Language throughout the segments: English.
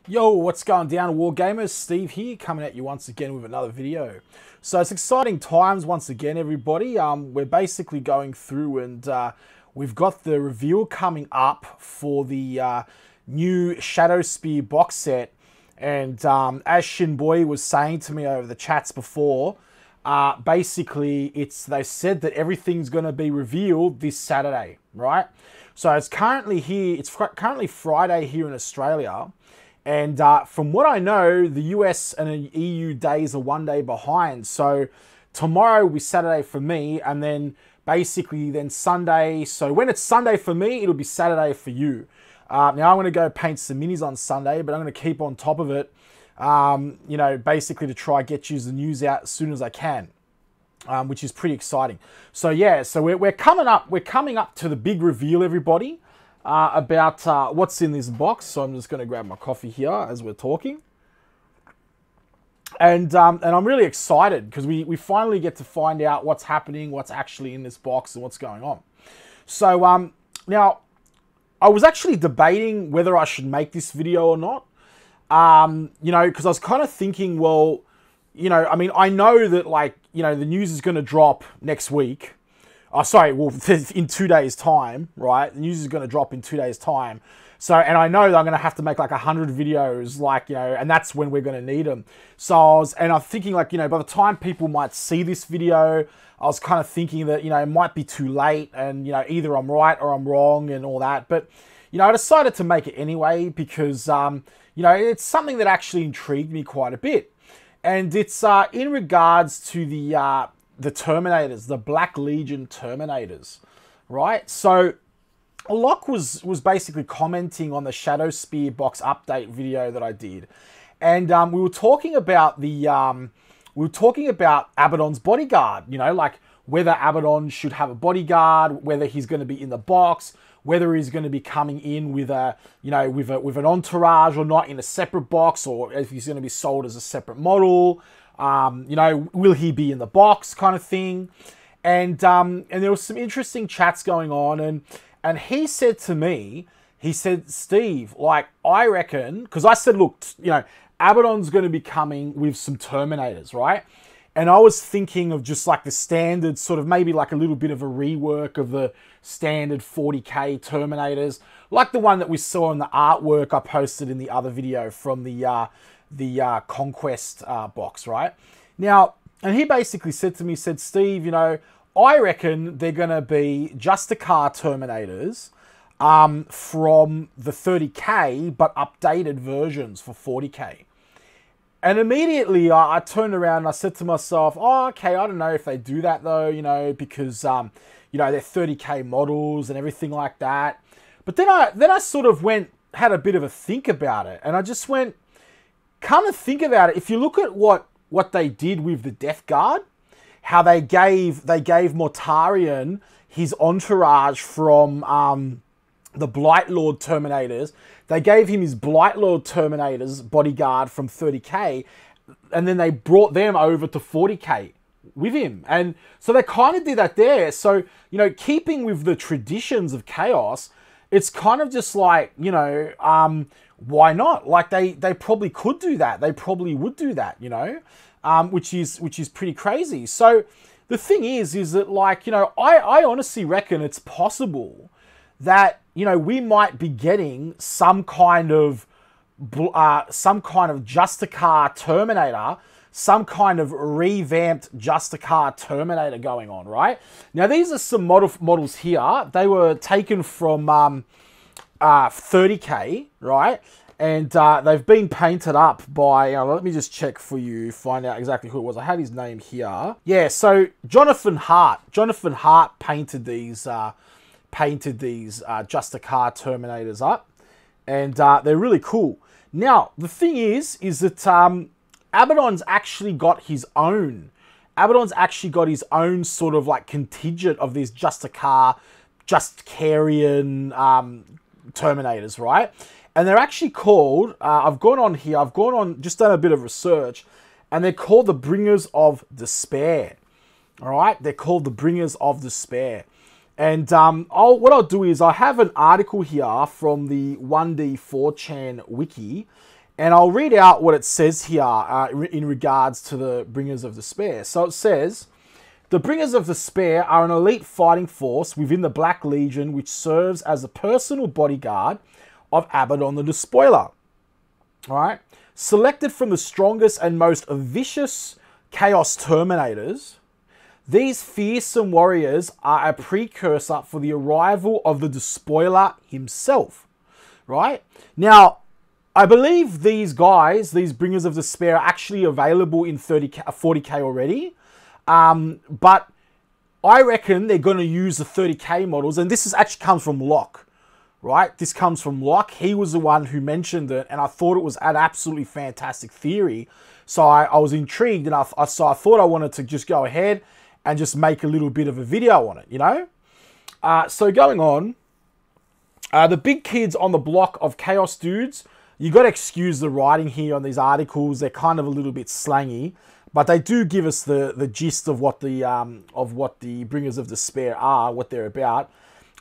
Yo, what's going down, Wargamers? Steve here, coming at you once again with another video. So it's exciting times once again, everybody. We're basically going through and we've got the reveal coming up for the new Shadowspear box set. And as Shinboy was saying to me over the chats before, basically they said that everything's going to be revealed this Saturday, right? So it's currently here, it's currently Friday here in Australia. And from what I know, the US and the EU days are one day behind. So tomorrow will be Saturday for me, and then basically then Sunday. So when it's Sunday for me, it'll be Saturday for you. Now I'm going to go paint some minis on Sunday, but I'm going to keep on top of it, you know, basically to try get you the news out as soon as I can, which is pretty exciting. So yeah, so we're coming up to the big reveal, everybody. About what's in this box. So I'm just going to grab my coffee here as we're talking. And I'm really excited because we finally get to find out what's happening, what's actually in this box and what's going on. So now, I was actually debating whether I should make this video or not. You know, because I was kind of thinking, well, you know, I mean, I know that, like, you know, the news is going to drop next week. Oh, sorry, well, in 2 days' time, right? The news is going to drop in 2 days' time. So, and I know that I'm going to have to make like 100 videos, like, you know, and that's when we're going to need them. So I'm thinking, like, you know, by the time people might see this video, I was kind of thinking that, you know, it might be too late and, you know, either I'm right or I'm wrong and all that. But, you know, I decided to make it anyway because, you know, it's something that actually intrigued me quite a bit. And it's in regards to the Terminators, the Black Legion Terminators, right? So Locke was basically commenting on the Shadowspear box update video that I did, and we were talking about Abbadons' bodyguard. You know, like whether Abbadon should have a bodyguard, whether he's going to be in the box, whether he's going to be coming in with a, you know, with an entourage or not in a separate box, or if he's going to be sold as a separate model. You know, will he be in the box kind of thing? And there was some interesting chats going on, and he said to me, he said, Steve, like, I reckon, because I said, look, you know, Abbadon's going to be coming with some Terminators, right? And I was thinking of just like the standard sort of maybe like a little bit of a rework of the standard 40k Terminators, like the one that we saw in the artwork I posted in the other video from the Conquest box, right? Now, and he basically said to me, said, Steve, you know, I reckon they're going to be Justaerin Terminators from the 30k, but updated versions for 40k. And immediately I turned around and I said to myself, oh, okay, I don't know if they do that though, you know, because, you know, they're 30k models and everything like that. But then I sort of had a bit of a think about it, and I just went, come and think about it. If you look at what they did with the Death Guard, how they gave Mortarion his entourage from the Blightlord Terminators. They gave him his Blightlord Terminators bodyguard from 30k, and then they brought them over to 40k with him. And so they kind of did that there. So, you know, keeping with the traditions of Chaos, it's kind of just like, you know, why not? Like they probably could do that. They probably would do that, you know, which is pretty crazy. So the thing is that, like, you know, I honestly reckon it's possible that, you know, we might be getting some kind of Justaerin Terminator, some kind of revamped Justaerin Terminator going on, right? Now, these are some models here. They were taken from 30k, right? And they've been painted up by, let me just check for you, find out exactly who it was. I had his name here. Yeah, so Jonathan Hart painted these Justaerin Terminators up, and they're really cool. Now, the thing is that Abbadon's actually got his own. Abbadon's actually got his own sort of like contingent of these Justaerin Terminators, right? And they're actually called, I've just done a bit of research, and they're called the Bringers of Despair. All right, they're called the Bringers of Despair. And what I'll do is I have an article here from the 1D4chan wiki, And I'll read out what it says here in regards to the Bringers of Despair. So it says, the Bringers of Despair are an elite fighting force within the Black Legion which serves as a personal bodyguard of Abbadon the Despoiler. Alright? Selected from the strongest and most vicious Chaos Terminators, these fearsome warriors are a precursor for the arrival of the Despoiler himself. Right? Now, I believe these guys, these Bringers of Despair, are actually available in 40k already. But I reckon they're going to use the 30k models. And this actually comes from Locke, right? This comes from Locke. He was the one who mentioned it. And I thought it was an absolutely fantastic theory. So I was intrigued. And so I thought I wanted to just go ahead and just make a little bit of a video on it, you know? So going on, the big kids on the block of Chaos dudes, you got to excuse the writing here on these articles. They're kind of a little bit slangy, but they do give us the gist of what the Bringers of Despair are, what they're about.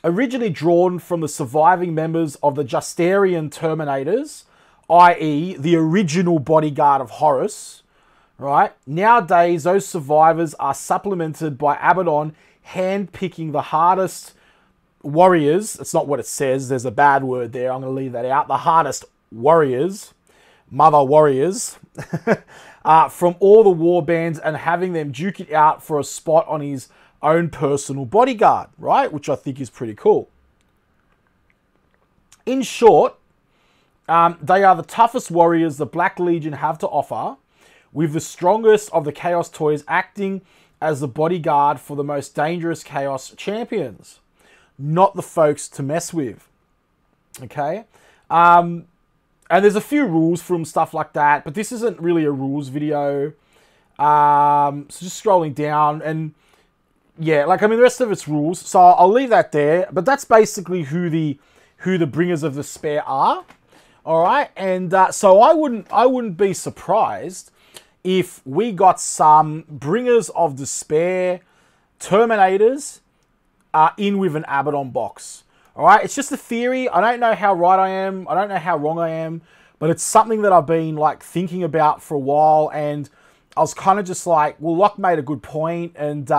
Originally drawn from the surviving members of the Justaerin Terminators, i.e. the original bodyguard of Horus, right? Nowadays, those survivors are supplemented by Abbadon hand-picking the hardest warriors. It's not what it says. There's a bad word there. I'm going to leave that out. The hardest warriors, mother warriors, from all the war bands and having them duke it out for a spot on his own personal bodyguard, right? Which I think is pretty cool. In short, they are the toughest warriors the Black Legion have to offer, with the strongest of the Chaos Toys acting as the bodyguard for the most dangerous Chaos champions. Not the folks to mess with. Okay? And there's a few rules from stuff like that, but this isn't really a rules video. So just scrolling down, and yeah, like, I mean, the rest of it's rules, so I'll leave that there. But that's basically who the Bringers of Despair are. All right, and so I wouldn't be surprised if we got some Bringers of Despair Terminators in with an Abbadon box. All right, it's just a theory. I don't know how right I am. I don't know how wrong I am, but it's something that I've been like thinking about for a while, and I was kind of just like, well, Locke made a good point, and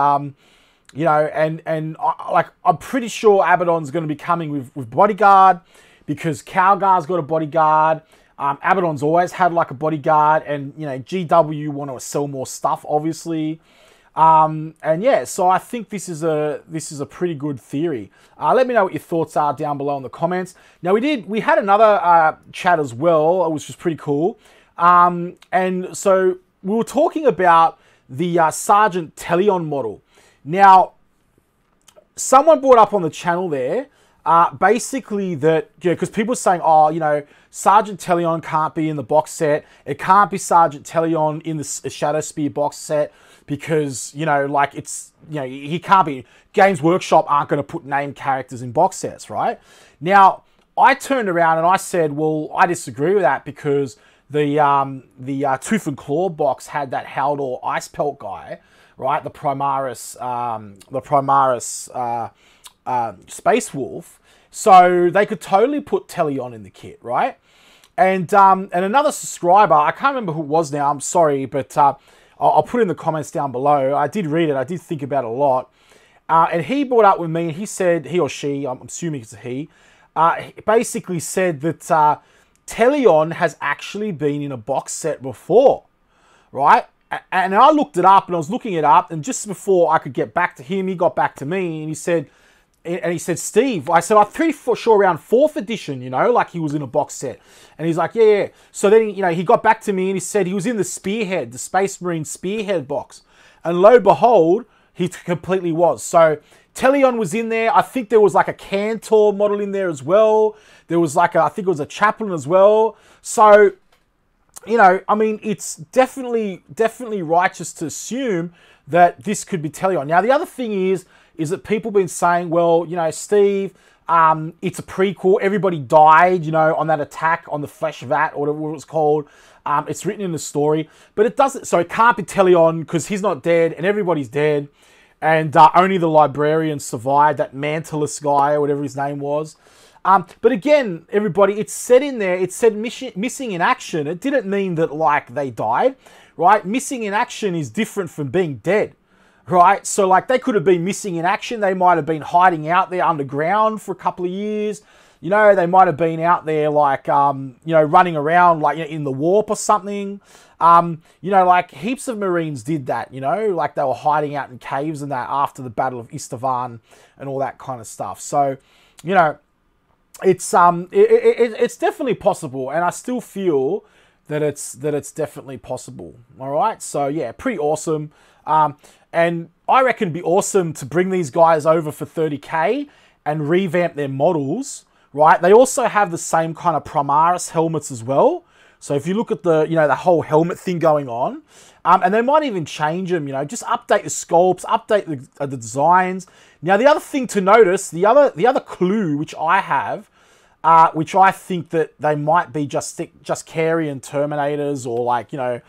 you know, and I'm pretty sure Abbadon's going to be coming with bodyguard, because Calgar's got a bodyguard. Abbadon's always had like a bodyguard, and you know, GW want to sell more stuff, obviously. And yeah, so I think this is a pretty good theory. Let me know what your thoughts are down below in the comments. Now we had another chat as well, which was pretty cool. And so we were talking about the Sergeant Telly On model. Now, someone brought up on the channel there, basically that, you know, because people were saying, oh, you know, Sergeant Telly On can't be in the box set. It can't be Sergeant Telly On in the Shadowspear box set, because, you know, like, it's, you know, he can't be. Games Workshop aren't going to put named characters in box sets, right? Now, I turned around and I said, well, I disagree with that, because the Tooth and Claw box had that Haldor Ice Pelt guy, right? The Primaris Space Wolf. So they could totally put Telly On in the kit, right? And another subscriber, I can't remember who it was now, I'm sorry, but I'll put it in the comments down below. I did read it, I did think about it a lot. And he brought up with me, and he said, he or she, I'm assuming it's a he basically said that Telly On has actually been in a box set before, right? And I looked it up, and I was looking it up, and just before I could get back to him, he got back to me, and he said, Steve, I said, I'm pretty sure around 4th edition, you know, like he was in a box set. And he's like, yeah. So then, you know, he got back to me and he said he was in the Spearhead, the Space Marine Spearhead box. And lo and behold, he completely was. So Telly On was in there. I think there was like a Cantor model in there as well. There was like I think it was a Chaplain as well. So, you know, I mean, it's definitely righteous to assume that this could be Telly On. Now, the other thing is that people have been saying, well, you know, Steve, it's a prequel. Everybody died, you know, on that attack on the Flesh Vat, or whatever it was called. It's written in the story, but it doesn't. So it can't be Telly On, because he's not dead and everybody's dead, and only the Librarian survived. That Mantless guy, or whatever his name was. But again, everybody, it said in there, it said missing in action. It didn't mean that, like, they died, right? Missing in action is different from being dead, right? So, like, they could have been missing in action. They might have been hiding out there underground for a couple of years. You know, they might have been out there, like, you know, running around, like, in the warp or something. You know, like, heaps of Marines did that, you know, like, they were hiding out in caves and that after the Battle of Istvan and all that kind of stuff. So, you know, it's definitely possible, and I still feel that it's definitely possible. All right, so yeah, pretty awesome. And I reckon it'd be awesome to bring these guys over for 30k and revamp their models. Right, they also have the same kind of Primaris helmets as well. So if you look at the, you know, the whole helmet thing going on, and they might even change them, you know, just update the sculpts, update the designs. Now, the other thing to notice, the other clue which I have, which I think that they might be just carrion Terminators or, like, you know,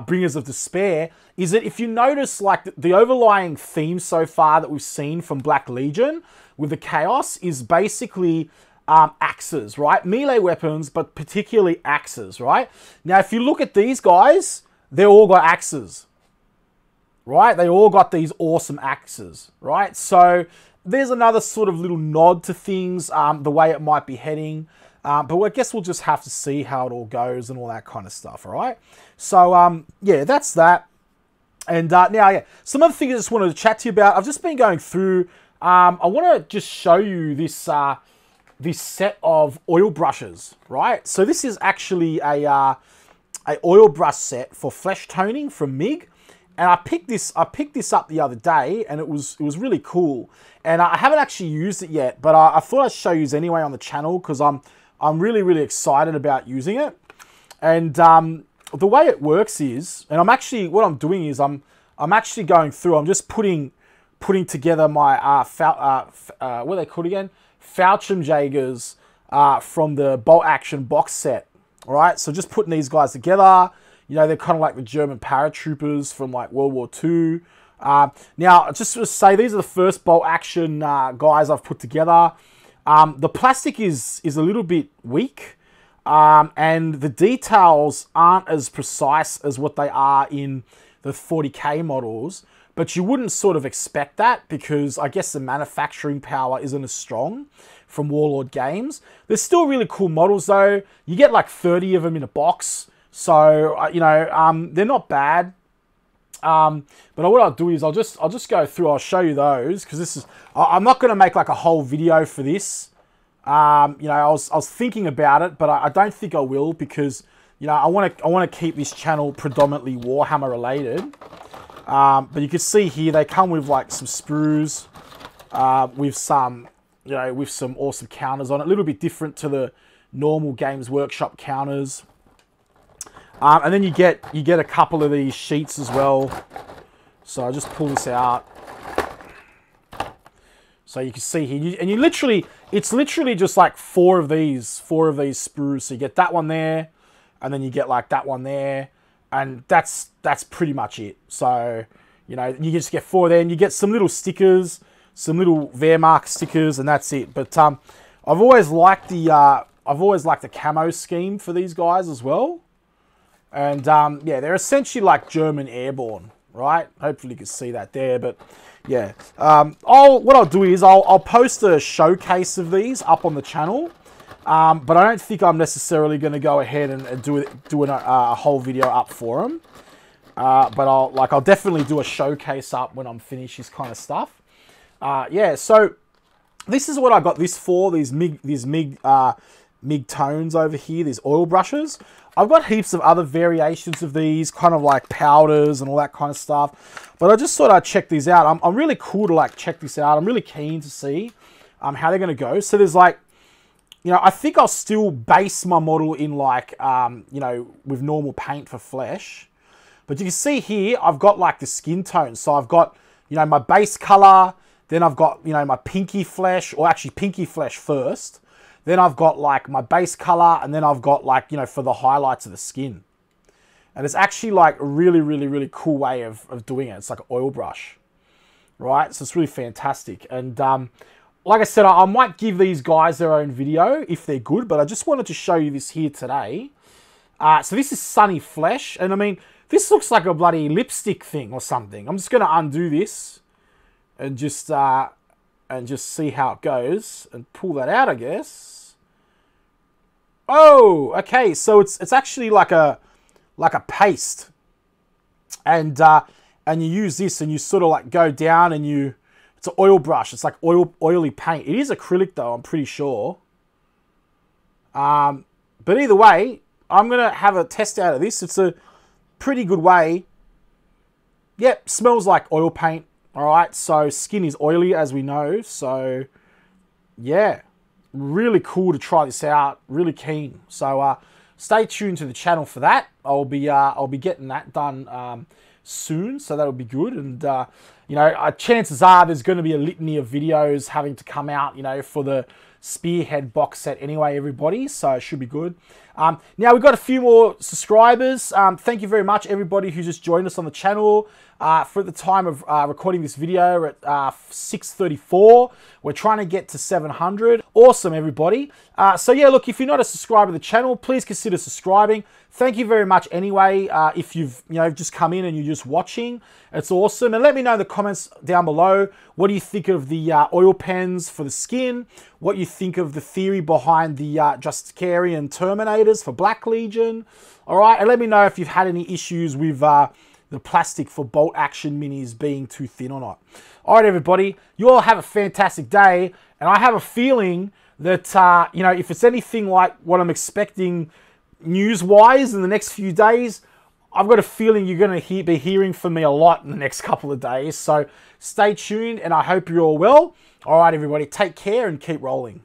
Bringers of Despair, is that if you notice, like, the overlying theme so far that we've seen from Black Legion with the Chaos is basically axes, right? Melee weapons, but particularly axes, right? Now, if you look at these guys, they all got axes, right? They all got these awesome axes, right? So there's another sort of little nod to things, the way it might be heading. But I guess we'll just have to see how it all goes and all that kind of stuff, all right? So, yeah, that's that. And now, yeah, some other things I just wanted to chat to you about. I've just been going through. I want to just show you this this set of oil brushes, right? So this is actually a oil brush set for flesh toning from Mig, and I picked this up the other day, and it was really cool. And I haven't actually used it yet, but I thought I'd show you anyway on the channel because I'm really excited about using it. And the way it works is, and what I'm doing is I'm actually going through. I'm just putting together my what are they called again? Fallschirmjagers from the Boltaction box set. All right, so just putting these guys together. You know, they're kind of like the German paratroopers from, like, World War II. Now, just to say, these are the first Boltaction guys I've put together. The plastic is a little bit weak, and the details aren't as precise as what they are in the 40k models, but you wouldn't sort of expect that because I guess the manufacturing power isn't as strong from Warlord Games. There's still really cool models though. You get like 30 of them in a box, so you know, they're not bad. But what I'll do is I'll just go through. I'll show you those because this is. I'm not going to make like a whole video for this. You know, I was thinking about it, but I don't think I will because, you know, I want to keep this channel predominantly Warhammer related. But you can see here they come with like some sprues, with some, you know, with some awesome counters on it. A little bit different to the normal Games Workshop counters. And then you get a couple of these sheets as well. So I'll just pull this out. So you can see here, and it's literally just like four of these sprues. So you get that one there, and then you get like that one there, and that's pretty much it. So, you know, you just get four there, and you get some little stickers, some little Wehrmacht stickers, and that's it. But I've always liked the camo scheme for these guys as well. And yeah, they're essentially like German airborne, right? Hopefully you can see that there, but yeah. What I'll do is I'll post a showcase of these up on the channel, but I don't think I'm necessarily going to go ahead and do a whole video up for them. But I'll definitely do a showcase up when I'm finished this kind of stuff. Yeah, so this is what I got this for. These Mig tones over here, these oil brushes. I've got heaps of other variations of these, kind of like powders and all that kind of stuff. But I just thought I'd check these out. I'm really cool to like check this out. I'm really keen to see how they're going to go. So there's like, you know, I think I'll still base my model in like, you know, with normal paint for flesh. But you can see here, I've got like the skin tone. So I've got, you know, my base color. Then I've got, you know, my pinky flesh, or actually pinky flesh first. Then I've got like my base color, and then I've got like, you know, for the highlights of the skin. And it's actually like a really cool way of doing it. It's like an oil brush, right? So it's really fantastic. And like I said, I might give these guys their own video if they're good, but I just wanted to show you this here today. So this is Sunny Flesh, and I mean, this looks like a bloody lipstick thing or something. I'm just going to undo this and just see how it goes and pull that out, I guess. Oh, okay. So it's actually like a paste, and you use this and you sort of like go down and it's an oil brush. It's like oily paint. It is acrylic though, I'm pretty sure. But either way, I'm going to have a test out of this. It's a pretty good way. Yep, smells like oil paint. All right, so skin is oily, as we know. So, yeah, really cool to try this out. Really keen. So, stay tuned to the channel for that. I'll be getting that done soon, so that'll be good. And you know, chances are there's going to be a litany of videos having to come out, you know, for the Spearhead box set anyway, everybody. So it should be good. Now we've got a few more subscribers. Thank you very much, everybody who just joined us on the channel. For the time of recording this video at 6:34, we're trying to get to 700. Awesome, everybody. So yeah, look, if you're not a subscriber to the channel, please consider subscribing. Thank you very much anyway. If you've just come in and you're just watching, it's awesome. And let me know in the comments down below, what do you think of the oil pens for the skin? What you think of the theory behind the Justaerin Terminators for Black Legion? All right, and let me know if you've had any issues with the plastic for bolt action minis being too thin or not. All right, everybody, you all have a fantastic day. And I have a feeling that, if it's anything like what I'm expecting news-wise in the next few days, I've got a feeling you're going to be hearing from me a lot in the next couple of days. So stay tuned, and I hope you're all well. All right, everybody, take care and keep rolling.